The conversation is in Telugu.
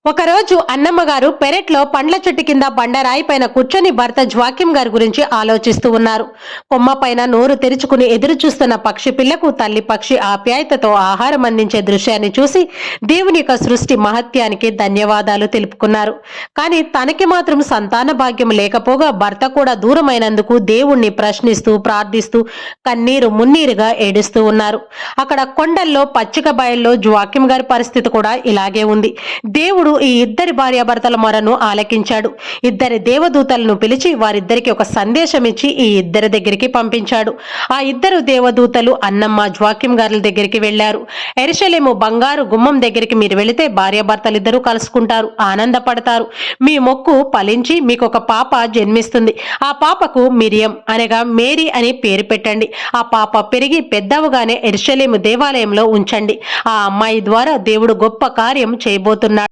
ఒకరోజు అన్నమ్మ గారు పెరట్లో పండ్ల చెట్టు కింద బండరాయి పైన కూర్చొని భర్త జ్వాక్యం గారి గురించి ఆలోచిస్తూ ఉన్నారు. కొమ్మ పైన నోరు తెరుచుకుని ఎదురు చూస్తున్న పక్షి పిల్లకు తల్లి పక్షి ఆప్యాయతతో ఆహారం అందించే దృశ్యాన్ని చూసి దేవుని యొక్క సృష్టి మహత్యానికి ధన్యవాదాలు తెలుపుకున్నారు. కానీ తనకి మాత్రం సంతాన భాగ్యం లేకపోగా భర్త కూడా దూరమైనందుకు దేవుణ్ణి ప్రశ్నిస్తూ ప్రార్థిస్తూ కన్నీరు మున్నీరుగా ఏడుస్తూ ఉన్నారు. అక్కడ కొండల్లో పచ్చిక బయల్లో జ్వాక్యం గారి పరిస్థితి కూడా ఇలాగే ఉంది. దేవుడు ఈ ఇద్దరి భార్యాభర్తల మొరను ఆలకించాడు. ఇద్దరి దేవదూతలను పిలిచి వారిద్దరికి ఒక సందేశం ఇచ్చి ఈ ఇద్దరి దగ్గరికి పంపించాడు. ఆ ఇద్దరు దేవదూతలు అన్నమ్మ జ్వాక్యం గారుల దగ్గరికి వెళ్లారు. యెరూషలేము బంగారు గుమ్మం దగ్గరికి మీరు వెళితే భార్యాభర్తలిద్దరూ కలుసుకుంటారు, ఆనందపడతారు. మీ మొక్కు ఫలించి మీకు ఒక పాప జన్మిస్తుంది. ఆ పాపకు మిరియం అనగా మేరీ అని పేరు పెట్టండి. ఆ పాప పెరిగి పెద్దవగానే యెరూషలేము దేవాలయంలో ఉంచండి. ఆ అమ్మాయి ద్వారా దేవుడు గొప్ప కార్యం చేయబోతున్నాడు.